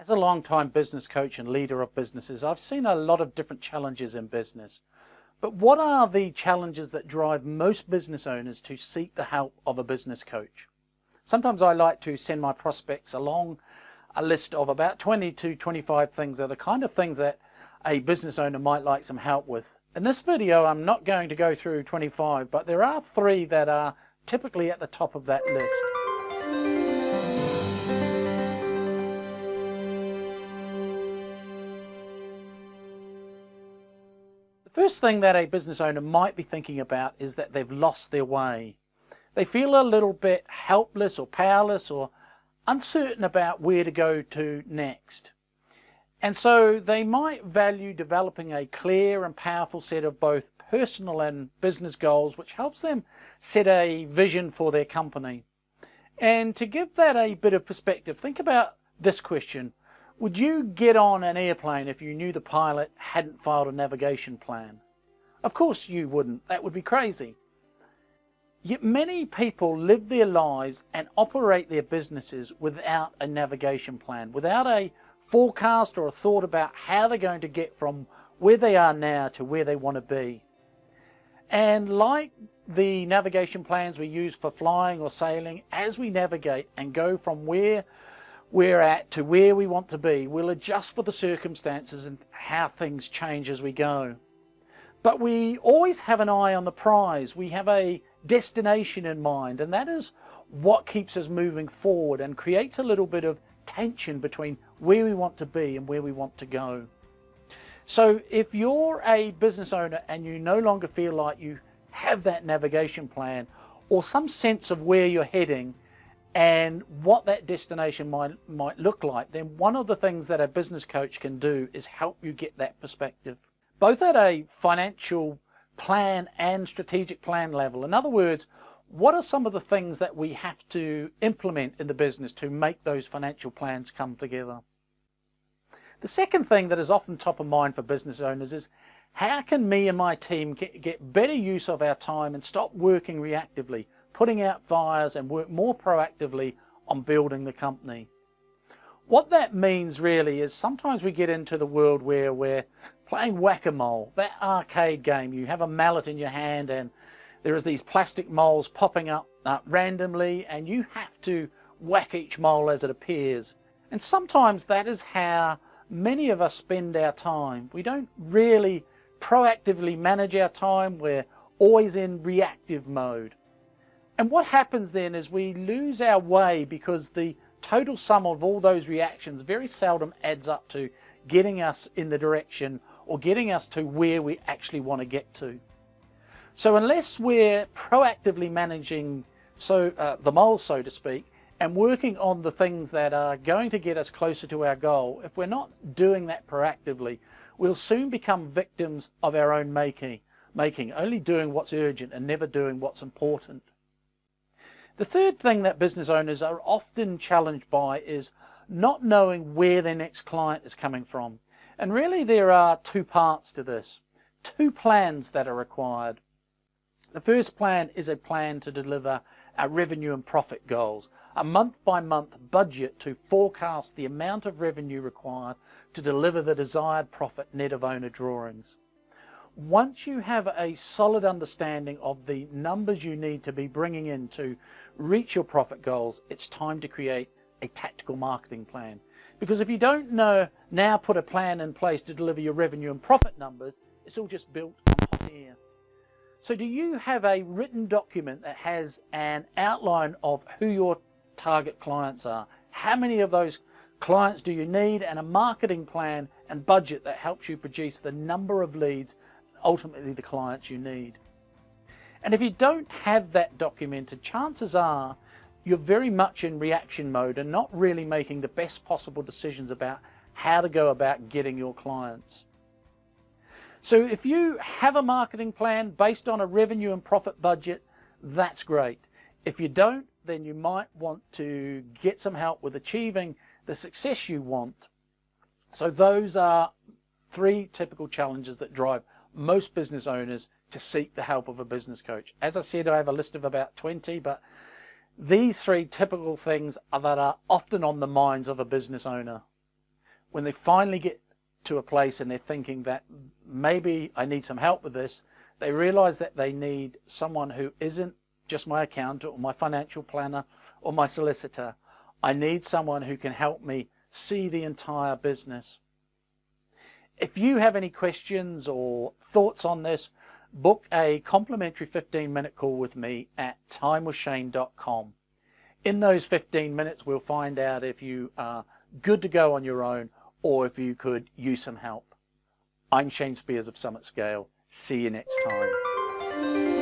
As a long-time business coach and leader of businesses, I've seen a lot of different challenges in business. But what are the challenges that drive most business owners to seek the help of a business coach? Sometimes I like to send my prospects along a list of about 20 to 25 things that are the kind of things that a business owner might like some help with. In this video, I'm not going to go through 25, but there are 3 that are typically at the top of that list. The first thing that a business owner might be thinking about is that they've lost their way. They feel a little bit helpless or powerless or uncertain about where to go to next. And so they might value developing a clear and powerful set of both personal and business goals, which helps them set a vision for their company. And to give that a bit of perspective, think about this question. Would you get on an airplane if you knew the pilot hadn't filed a navigation plan? Of course you wouldn't. That would be crazy. Yet many people live their lives and operate their businesses without a navigation plan, without a forecast or a thought about how they're going to get from where they are now to where they want to be. And like the navigation plans we use for flying or sailing, as we navigate and go from where we're at to where we want to be, we'll adjust for the circumstances and how things change as we go. But we always have an eye on the prize. We have a destination in mind, and that is what keeps us moving forward and creates a little bit of tension between where we want to be and where we want to go. So if you're a business owner and you no longer feel like you have that navigation plan or some sense of where you're heading and what that destination might look like, then one of the things that a business coach can do is help you get that perspective, both at a financial plan and strategic plan level. In other words, what are some of the things that we have to implement in the business to make those financial plans come together? The second thing that is often top of mind for business owners is how can me and my team get better use of our time and stop working reactively, putting out fires, and work more proactively on building the company. What that means really is sometimes we get into the world where we're playing whack-a-mole, that arcade game. You have a mallet in your hand and there is these plastic moles popping up randomly, and you have to whack each mole as it appears. And sometimes that is how many of us spend our time. We don't really proactively manage our time. We're always in reactive mode. And what happens then is we lose our way because the total sum of all those reactions very seldom adds up to getting us in the direction or getting us to where we actually want to get to. So unless we're proactively managing the moles, so to speak, and working on the things that are going to get us closer to our goal, if we're not doing that proactively, we'll soon become victims of our own making, only doing what's urgent and never doing what's important. The third thing that business owners are often challenged by is not knowing where their next client is coming from. And really there are 2 parts to this, 2 plans that are required. The first plan is a plan to deliver our revenue and profit goals, a month-by-month budget to forecast the amount of revenue required to deliver the desired profit net of owner drawings. Once you have a solid understanding of the numbers you need to be bringing in to reach your profit goals, it's time to create a tactical marketing plan. Because if you don't now put a plan in place to deliver your revenue and profit numbers, it's all just built on hot air. So do you have a written document that has an outline of who your target clients are? How many of those clients do you need? And a marketing plan and budget that helps you produce the number of leads, ultimately the clients you need. And if you don't have that documented, chances are you're very much in reaction mode and not really making the best possible decisions about how to go about getting your clients. So if you have a marketing plan based on a revenue and profit budget, that's great. If you don't, then you might want to get some help with achieving the success you want. So those are 3 typical challenges that drive most business owners to seek the help of a business coach. As I said, I have a list of about 20, but these 3 typical things that are often on the minds of a business owner. when they finally get to a place and they're thinking that maybe I need some help with this, they realize that they need someone who isn't just my accountant or my financial planner or my solicitor. I need someone who can help me see the entire business. If you have any questions or thoughts on this, book a complimentary 15-minute call with me at timewithshane.com. In those 15 minutes, we'll find out if you are good to go on your own or if you could use some help. I'm Shane Spears of Summit Scale. See you next time.